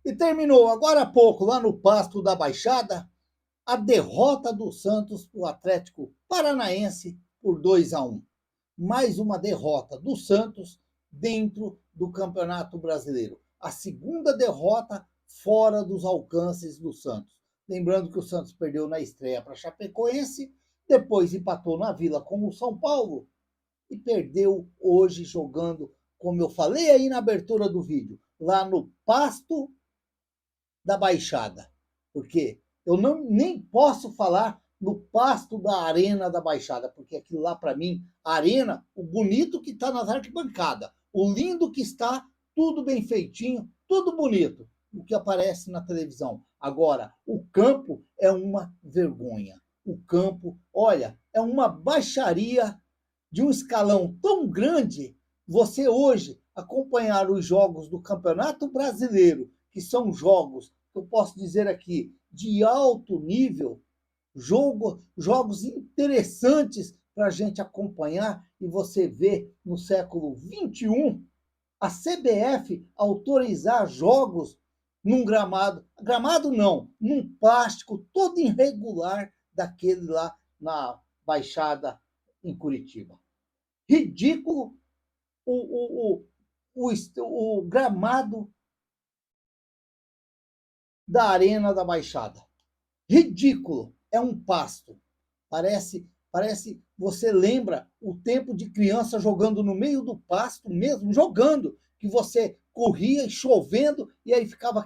E terminou agora há pouco, lá no Pasto da Baixada, a derrota do Santos para o Atlético Paranaense por 2-1. Mais uma derrota do Santos dentro do Campeonato Brasileiro. A segunda derrota fora dos alcances do Santos. Lembrando que o Santos perdeu na estreia para a Chapecoense, depois empatou na Vila com o São Paulo e perdeu hoje jogando, como eu falei aí na abertura do vídeo, lá no Pasto da Baixada. Porque eu nem posso falar no Pasto da Arena da Baixada, porque aquilo lá, para mim, a arena, o bonito que está nas arquibancadas, o lindo que está, tudo bem feitinho, tudo bonito, o que aparece na televisão. Agora, o campo é uma vergonha. O campo, olha, é uma baixaria de um escalão tão grande. Você hoje acompanhar os jogos do Campeonato Brasileiro, que são jogos, eu posso dizer aqui, de alto nível, jogos interessantes para a gente acompanhar, e você vê no século XXI a CBF autorizar jogos num gramado não, num plástico todo irregular daquele lá na Baixada em Curitiba. Ridículo o, o, o gramado da Arena da Baixada. Ridículo. É um pasto. Parece, você lembra o tempo de criança jogando no meio do pasto mesmo, jogando, que você corria e chovendo, e aí ficava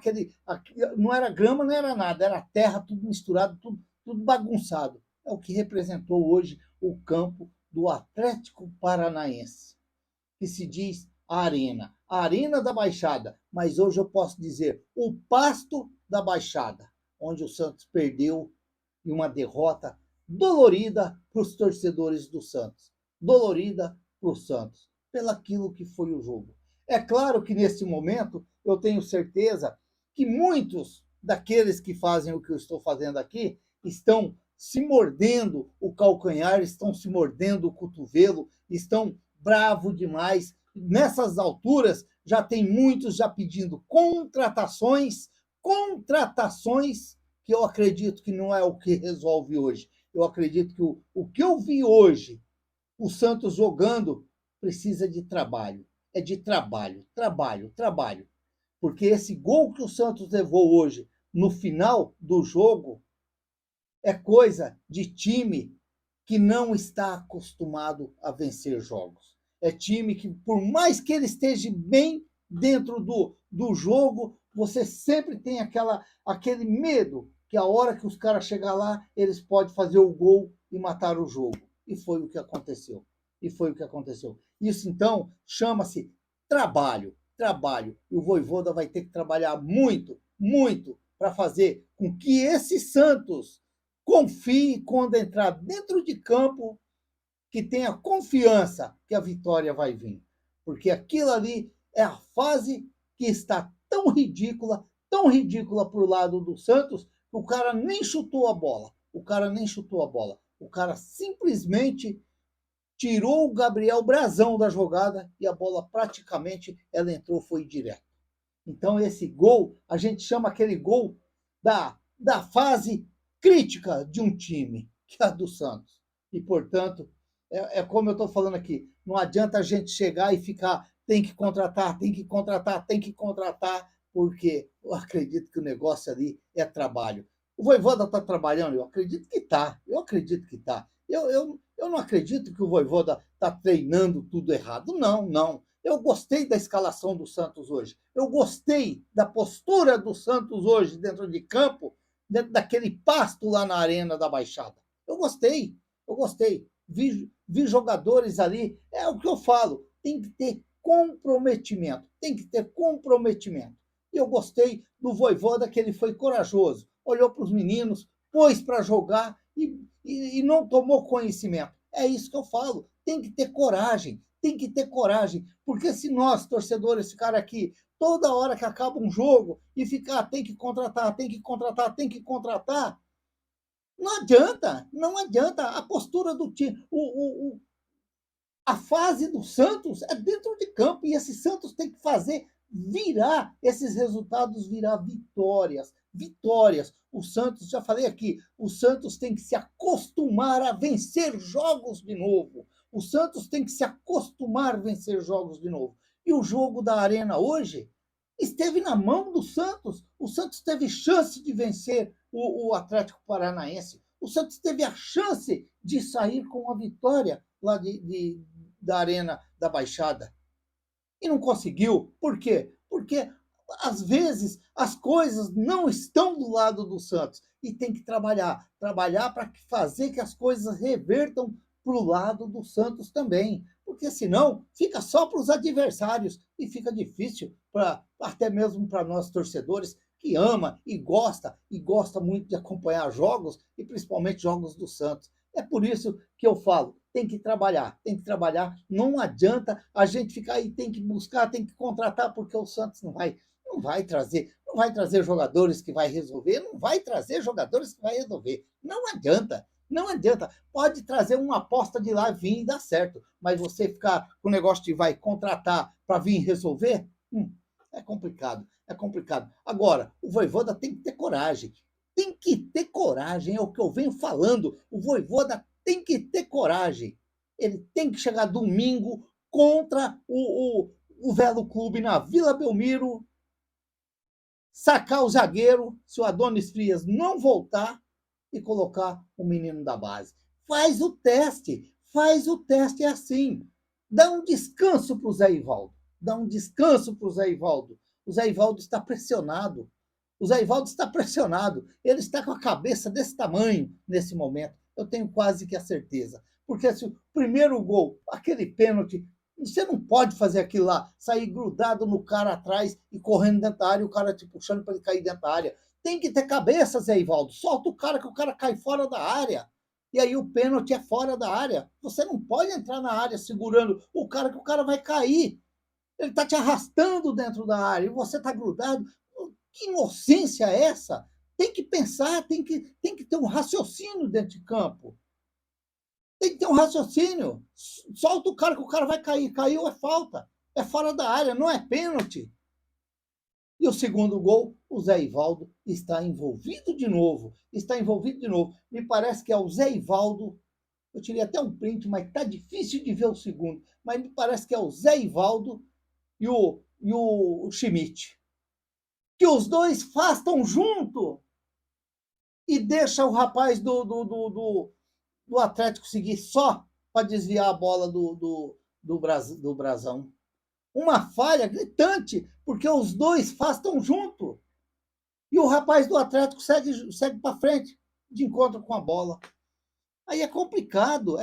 não era grama, não era nada, era terra, tudo misturado, tudo bagunçado. É o que representou hoje o campo do Atlético Paranaense, que se diz a Arena da Baixada, mas hoje eu posso dizer o Pasto da Baixada, onde o Santos perdeu em uma derrota dolorida para os torcedores do Santos, dolorida para o Santos, pelaquilo que foi o jogo. É claro que neste momento eu tenho certeza que muitos daqueles que fazem o que eu estou fazendo aqui estão se mordendo o calcanhar, estão se mordendo o cotovelo, estão bravo demais. Nessas alturas, já tem muitos já pedindo contratações que eu acredito que não é o que resolve hoje. Eu acredito que o que eu vi hoje, o Santos jogando, precisa de trabalho. É de trabalho, trabalho, trabalho. Porque esse gol que o Santos levou hoje, no final do jogo, é coisa de time que não está acostumado a vencer jogos. É time que, por mais que ele esteja bem dentro do jogo, você sempre tem aquele medo que a hora que os caras chegar lá, eles podem fazer o gol e matar o jogo. E foi o que aconteceu. E foi o que aconteceu. Isso, então, chama-se trabalho. Trabalho. E o Vojvoda vai ter que trabalhar muito, muito, para fazer com que esse Santos confie quando entrar dentro de campo, que tenha confiança que a vitória vai vir. Porque aquilo ali é a fase que está tão ridícula para o lado do Santos, que o cara nem chutou a bola. O cara nem chutou a bola. O cara simplesmente tirou o Gabriel Brazão da jogada e a bola praticamente ela entrou, foi direto. Então esse gol, a gente chama aquele gol da fase crítica de um time, que é a do Santos. E, portanto, é como eu estou falando aqui, não adianta a gente chegar e ficar, tem que contratar, tem que contratar, tem que contratar, porque eu acredito que o negócio ali é trabalho. O Vojvoda está trabalhando? Eu acredito que está, eu acredito que está. Eu não acredito que o Vojvoda está treinando tudo errado. Não, não. Eu gostei da escalação do Santos hoje. Eu gostei da postura do Santos hoje dentro de campo, dentro daquele pasto lá na Arena da Baixada. Eu gostei, eu gostei. Vi jogadores ali, é o que eu falo, tem que ter comprometimento, tem que ter comprometimento. E eu gostei do Vojvoda, que ele foi corajoso, olhou para os meninos, pôs para jogar e não tomou conhecimento. É isso que eu falo, tem que ter coragem, tem que ter coragem, porque se nós, torcedores, ficar aqui toda hora que acaba um jogo e ficar tem que contratar, tem que contratar, tem que contratar, não adianta, não adianta. A postura do time, a fase do Santos é dentro de campo e esse Santos tem que fazer esses resultados virar vitórias. Vitórias. O Santos, já falei aqui, o Santos tem que se acostumar a vencer jogos de novo. O Santos tem que se acostumar a vencer jogos de novo. E o jogo da Arena hoje esteve na mão do Santos. O Santos teve chance de vencer o Atlético Paranaense. O Santos teve a chance de sair com a vitória lá da Arena da Baixada. E não conseguiu. Por quê? Porque, às vezes, as coisas não estão do lado do Santos. E tem que trabalhar. Trabalhar para fazer que as coisas revertam para o lado do Santos também. Porque senão fica só para os adversários e fica difícil até mesmo para nós torcedores que ama e gosta muito de acompanhar jogos e principalmente jogos do Santos. É por isso que eu falo, tem que trabalhar, não adianta a gente ficar aí, tem que buscar, tem que contratar, porque o Santos não vai trazer jogadores que vai resolver, não adianta. Pode trazer uma aposta de lá, vir e dar certo, mas você ficar com o negócio de vai contratar para vir resolver, é complicado. Agora, o Vojvoda tem que ter coragem. É o que eu venho falando. O Vojvoda tem que ter coragem. Ele tem que chegar domingo contra o Velo Clube na Vila Belmiro, sacar o zagueiro, se o Adonis Frias não voltar, e colocar o menino da base. Faz o teste é assim. Dá um descanso para o Zé Ivaldo. O Zé Ivaldo está pressionado. Ele está com a cabeça desse tamanho nesse momento. Eu tenho quase que a certeza. Porque se o primeiro gol, aquele pênalti, você não pode fazer aquilo lá, sair grudado no cara atrás e correndo dentro da área, e o cara te puxando para ele cair dentro da área. Tem que ter cabeça, Zé Ivaldo. Solta o cara que o cara cai fora da área. E aí o pênalti é fora da área. Você não pode entrar na área segurando o cara que o cara vai cair. Ele está te arrastando dentro da área e você está grudado. Que inocência é essa? Tem que pensar, tem que ter um raciocínio dentro de campo. Tem que ter um raciocínio. Solta o cara que o cara vai cair. Caiu é falta. É fora da área, não é pênalti. E o segundo gol, o Zé Ivaldo está envolvido de novo. Me parece que é o Zé Ivaldo. Eu tirei até um print, mas está difícil de ver o segundo. Mas me parece que é o Zé Ivaldo e o Schmidt. Que os dois fastam junto e deixa o rapaz do Atlético seguir só para desviar a bola do Brasão. Uma falha gritante, porque os dois fastam junto. E o rapaz do Atlético segue para frente, de encontro com a bola. Aí é complicado.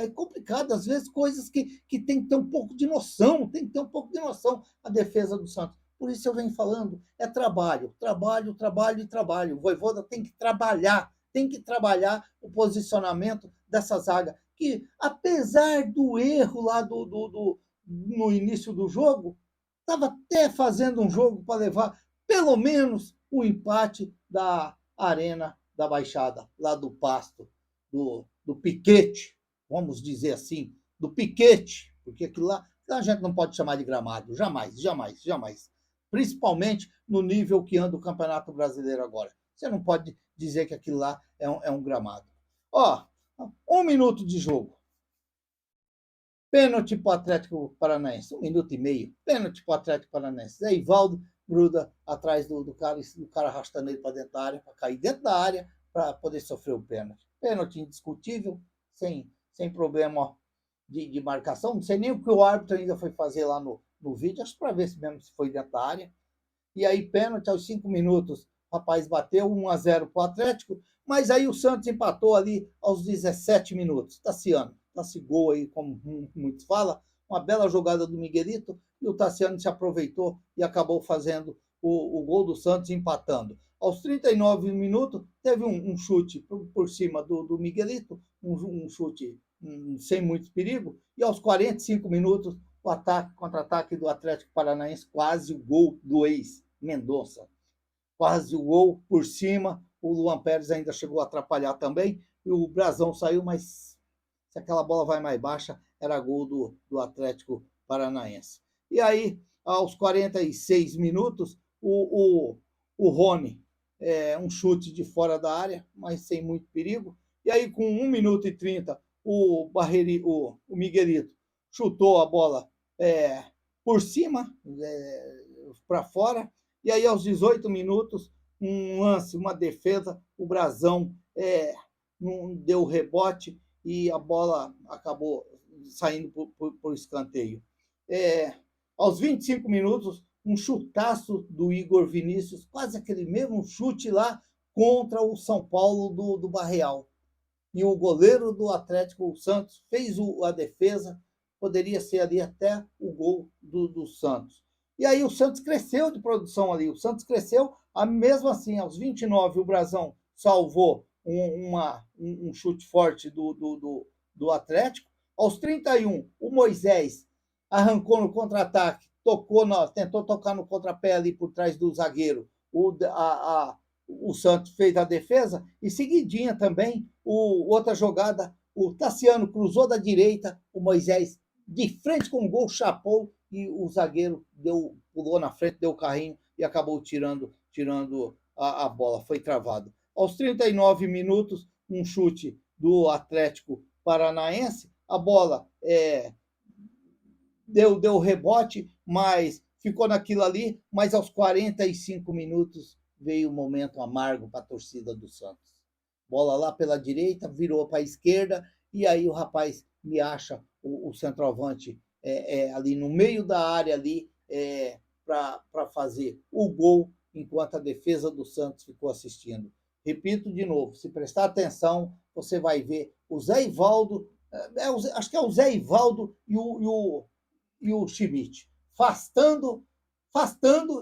Às vezes, coisas que tem que ter um pouco de noção, a defesa do Santos. Por isso eu venho falando, é trabalho. O Vojvoda tem que trabalhar o posicionamento dessa zaga, que apesar do erro lá no início do jogo, estava até fazendo um jogo para levar pelo menos o empate da Arena da Baixada, lá do Pasto, do Piquete, vamos dizer assim, do Piquete, porque aquilo lá a gente não pode chamar de gramado, jamais. Principalmente no nível que anda o Campeonato Brasileiro agora. Você não pode dizer que aquilo lá é um gramado. 1 minuto de jogo. Pênalti para o Atlético Paranaense, 1 minuto e meio. Pênalti para o Atlético Paranaense. Zé Ivaldo gruda atrás do cara, o cara arrastando ele para dentro da área, para cair dentro da área, para poder sofrer o pênalti. Pênalti indiscutível, sem problema de marcação. Não sei nem o que o árbitro ainda foi fazer lá no vídeo, acho para ver se mesmo se foi dentro da área. E aí, pênalti aos 5 minutos, o rapaz bateu 1-0 para o Atlético, mas aí o Santos empatou ali aos 17 minutos. Tassiano, gol aí, como muitos falam, uma bela jogada do Miguelito, e o Tassiano se aproveitou e acabou fazendo o gol do Santos, empatando. Aos 39 minutos, teve um chute por cima do Miguelito, um chute sem muito perigo, e aos 45 minutos, o contra-ataque do Atlético Paranaense, quase o gol do ex-Mendonça. Quase o gol por cima, o Luan Pérez ainda chegou a atrapalhar também, e o Brasão saiu, mas se aquela bola vai mais baixa, era gol do Atlético Paranaense. E aí, aos 46 minutos, o Rony, um chute de fora da área, mas sem muito perigo. E aí, com 1 minuto e 30, o Miguelito chutou a bola por cima, para fora. E aí, aos 18 minutos, um lance, uma defesa, o Brasão não deu rebote e a bola acabou saindo por escanteio. Aos 25 minutos, um chutaço do Igor Vinícius, quase aquele mesmo chute lá contra o São Paulo do Barreal. E o goleiro do Atlético, o Santos, fez a defesa, poderia ser ali até o gol do Santos. E aí o Santos cresceu de produção ali, o Santos cresceu, mesmo assim, aos 29, o Brasão salvou um chute forte do Atlético. Aos 31, o Moisés arrancou no contra-ataque, tentou tocar no contrapé ali por trás do zagueiro. O Santos fez a defesa e seguidinha também, outra jogada, o Tassiano cruzou da direita, o Moisés de frente com o gol, chapou e o zagueiro pulou na frente, deu o carrinho e acabou tirando a bola, foi travado. Aos 39 minutos, um chute do Atlético Paranaense, a bola deu rebote, mas ficou naquilo ali, mas aos 45 minutos veio um momento amargo para a torcida do Santos. Bola lá pela direita, virou para a esquerda, e aí o rapaz me acha o centroavante ali no meio da área ali para fazer o gol, enquanto a defesa do Santos ficou assistindo. Repito de novo, se prestar atenção, você vai ver o Zé Ivaldo, acho que é o Zé Ivaldo e o Schmidt, afastando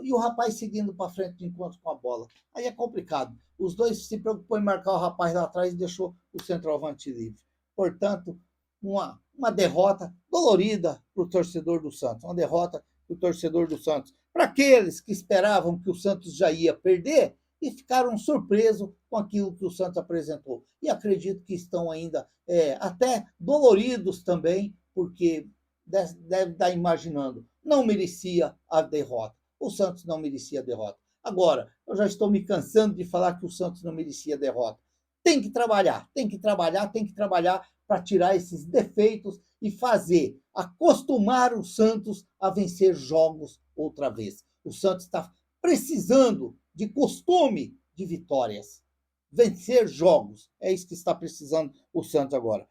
e o rapaz seguindo para frente de encontro com a bola. Aí é complicado. Os dois se preocupou em marcar o rapaz lá atrás e deixou o centroavante livre. Portanto, uma derrota dolorida para o torcedor do Santos. Uma derrota para o torcedor do Santos. Para aqueles que esperavam que o Santos já ia perder e ficaram surpresos com aquilo que o Santos apresentou. E acredito que estão ainda até doloridos também, porque deve estar imaginando, não merecia a derrota. O Santos não merecia a derrota. Agora, eu já estou me cansando de falar que o Santos não merecia a derrota. Tem que trabalhar para tirar esses defeitos e acostumar o Santos a vencer jogos outra vez. O Santos está precisando de costume de vitórias. Vencer jogos. É isso que está precisando o Santos agora.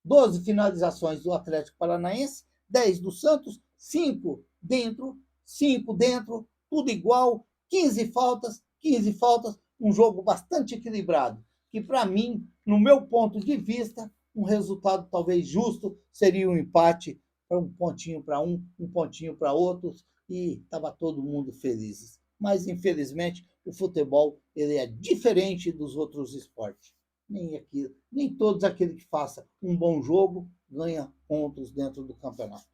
12 finalizações do Atlético Paranaense, 10 do Santos, 5 dentro, tudo igual, 15 faltas, um jogo bastante equilibrado, que para mim, no meu ponto de vista, um resultado talvez justo seria um empate, um pontinho para um pontinho para outros, e estava todo mundo felizes. Mas, infelizmente, o futebol ele é diferente dos outros esportes. Nem todos aqueles que façam um bom jogo ganham pontos dentro do campeonato.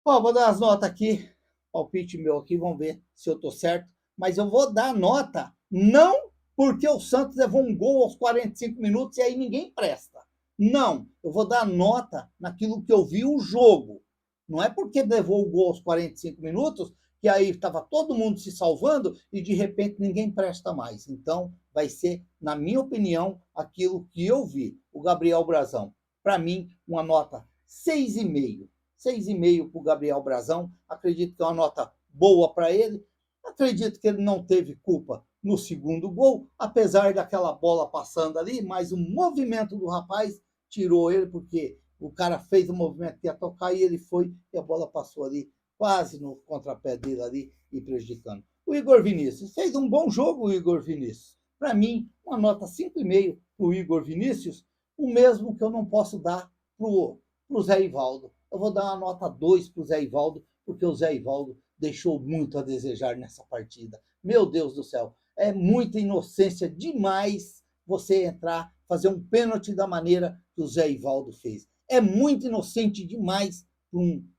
Vou dar as notas aqui, palpite meu aqui, vamos ver se eu estou certo, mas eu vou dar nota não porque o Santos levou um gol aos 45 minutos e aí ninguém presta. Não, eu vou dar nota naquilo que eu vi o jogo. Não é porque levou o gol aos 45 minutos que aí estava todo mundo se salvando e de repente ninguém presta mais. Então, vai ser, na minha opinião, aquilo que eu vi. O Gabriel Brasão, para mim, uma nota 6,5. 6,5 para o Gabriel Brasão. Acredito que é uma nota boa para ele. Acredito que ele não teve culpa no segundo gol, apesar daquela bola passando ali, mas o movimento do rapaz tirou ele, porque o cara fez o movimento que ia tocar e ele foi, e a bola passou ali, quase no contrapé dele ali e prejudicando. O Igor Vinícius fez um bom jogo, o Igor Vinícius. Para mim, uma nota 5,5 para o Igor Vinícius, o mesmo que eu não posso dar para o Zé Ivaldo. Eu vou dar uma nota 2 para o Zé Ivaldo, porque o Zé Ivaldo deixou muito a desejar nessa partida. Meu Deus do céu, é muita inocência demais você entrar, fazer um pênalti da maneira que o Zé Ivaldo fez. É muito inocente demais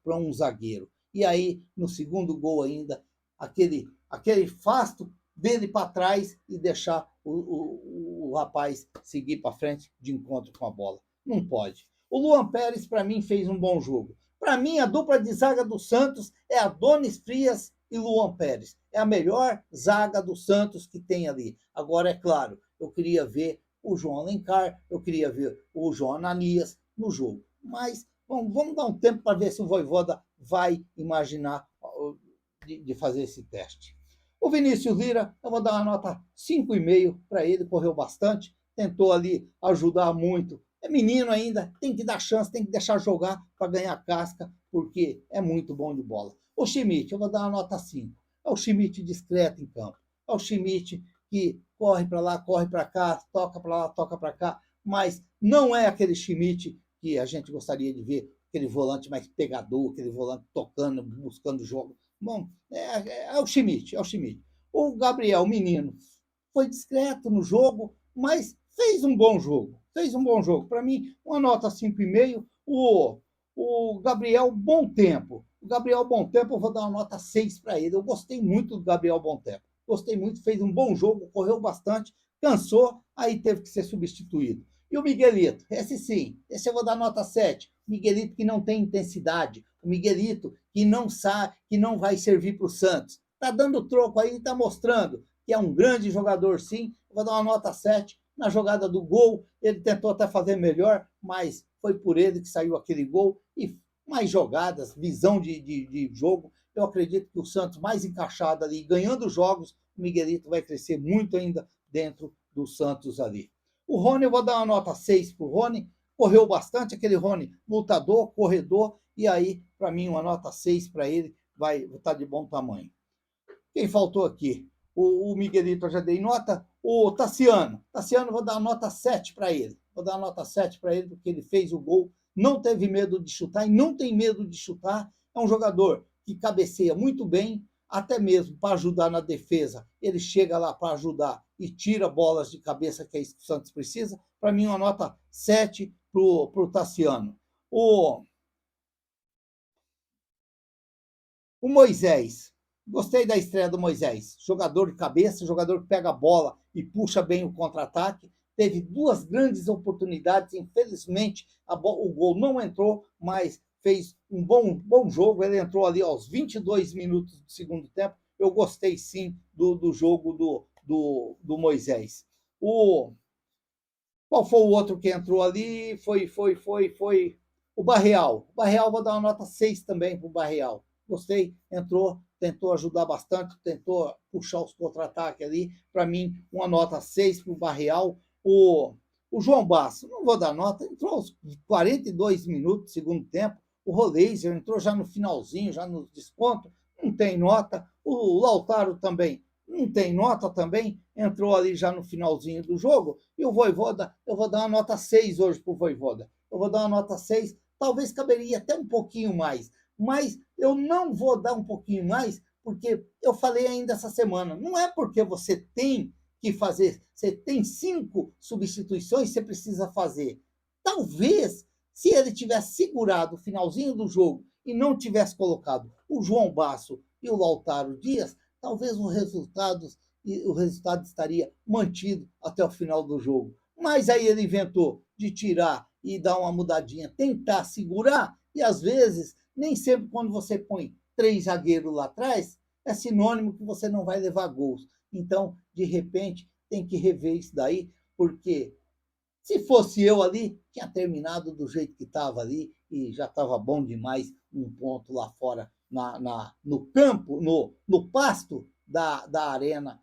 para um zagueiro. E aí, no segundo gol ainda, aquele fasto dele para trás e deixar o rapaz seguir para frente de encontro com a bola. Não pode. O Luan Pérez, para mim, fez um bom jogo. Para mim, a dupla de zaga do Santos é Adonis Frias e Luan Pérez. É a melhor zaga do Santos que tem ali. Agora, é claro, eu queria ver o João Alencar, eu queria ver o João Ananias no jogo. Mas vamos dar um tempo para ver se o Vojvoda vai imaginar de fazer esse teste. O Vinícius Lira, eu vou dar uma nota 5,5 para ele, correu bastante, tentou ali ajudar muito. É menino ainda, tem que dar chance, tem que deixar jogar para ganhar casca, porque é muito bom de bola. O Schmidt, eu vou dar uma nota 5. É o Schmidt discreto em campo. É o Schmidt que corre para lá, corre para cá, toca para lá, toca para cá, mas não é aquele Schmidt que a gente gostaria de ver, aquele volante mais pegador, aquele volante tocando, buscando jogo. Bom, é o Schmidt, é o Schmidt. O Gabriel, menino, foi discreto no jogo, mas fez um bom jogo. Fez um bom jogo. Para mim, uma nota 5,5. O Gabriel, bom tempo. O Gabriel Bom Tempo, eu vou dar uma nota 6 para ele. Eu gostei muito do Gabriel Bom Tempo. Gostei muito, fez um bom jogo, correu bastante, cansou, aí teve que ser substituído. E o Miguelito, esse sim, esse eu vou dar nota 7. Miguelito que não tem intensidade, o Miguelito que não sabe, que não vai servir para o Santos. Está dando troco aí, está mostrando que é um grande jogador, sim. Eu vou dar uma nota 7. Na jogada do gol, ele tentou até fazer melhor, mas foi por ele que saiu aquele gol. E mais jogadas, visão de jogo. Eu acredito que o Santos mais encaixado ali, ganhando jogos, o Miguelito vai crescer muito ainda dentro do Santos ali. O Rony, eu vou dar uma nota 6 para o Rony. Correu bastante, aquele Rony lutador, corredor, e aí, para mim, uma nota 6 para ele vai estar de bom tamanho. Quem faltou aqui? O Miguelito eu já dei nota. O Tassiano. Tassiano, vou dar uma nota 7 para ele. Vou dar uma nota 7 para ele, porque ele fez o gol, não teve medo de chutar e não tem medo de chutar. É um jogador que cabeceia muito bem, até mesmo para ajudar na defesa. Ele chega lá para ajudar e tira bolas de cabeça, que é isso que o Santos precisa. Para mim, uma nota 7 para o Tassiano. O Moisés. Gostei da estreia do Moisés. Jogador de cabeça, jogador que pega a bola e puxa bem o contra-ataque. Teve duas grandes oportunidades. Infelizmente, o gol não entrou, mas fez um bom jogo. Ele entrou ali aos 22 minutos do segundo tempo. Eu gostei, sim, do jogo do Moisés. Qual foi o outro que entrou ali? Foi o Barreal. O Barreal, vou dar uma nota 6 também para o Barreal. Gostei, entrou, tentou ajudar bastante, tentou puxar os contra-ataques ali. Para mim, uma nota 6 para o Barreal. O João Basso, não vou dar nota, entrou aos 42 minutos do segundo tempo. O Roleiser entrou já no finalzinho, já no desconto, não tem nota. O Lautaro também não tem nota também, entrou ali já no finalzinho do jogo. E o Vojvoda, eu vou dar uma nota 6 hoje para o Vojvoda. Eu vou dar uma nota 6, talvez caberia até um pouquinho mais, mas eu não vou dar um pouquinho mais, porque eu falei ainda essa semana, não é porque você tem que fazer, você tem 5 substituições, você precisa fazer. Talvez, se ele tivesse segurado o finalzinho do jogo e não tivesse colocado o João Basso e o Lautaro Dias, talvez o resultado estaria mantido até o final do jogo. Mas aí ele inventou de tirar e dar uma mudadinha, tentar segurar, e às vezes, nem sempre quando você põe 3 zagueiros lá atrás, é sinônimo que você não vai levar gols. Então, de repente, tem que rever isso daí, porque se fosse eu ali, tinha terminado do jeito que estava ali e já estava bom demais um ponto lá fora no campo, no pasto da arena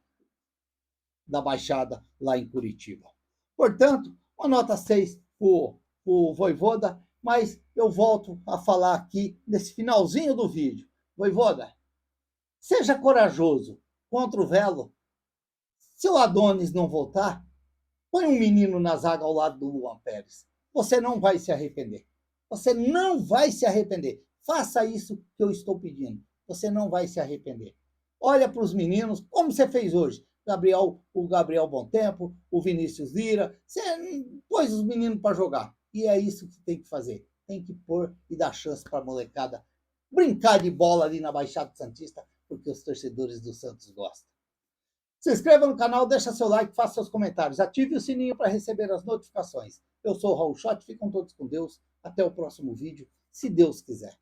da Baixada lá em Curitiba. Portanto, uma nota 6 para o Vojvoda, mas eu volto a falar aqui nesse finalzinho do vídeo. Vojvoda, seja corajoso contra o Velo. Se o Adonis não voltar, põe um menino na zaga ao lado do Luan Pérez. Você não vai se arrepender. Você não vai se arrepender. Faça isso que eu estou pedindo. Você não vai se arrepender. Olha para os meninos, como você fez hoje. O Gabriel Bom Tempo, o Vinícius Lira. Você pôs os meninos para jogar. E é isso que tem que fazer. Tem que pôr e dar chance para a molecada brincar de bola ali na Baixada Santista, porque os torcedores do Santos gostam. Se inscreva no canal, deixa seu like, faça seus comentários, ative o sininho para receber as notificações. Eu sou o Raul Schott, ficam todos com Deus. Até o próximo vídeo, se Deus quiser.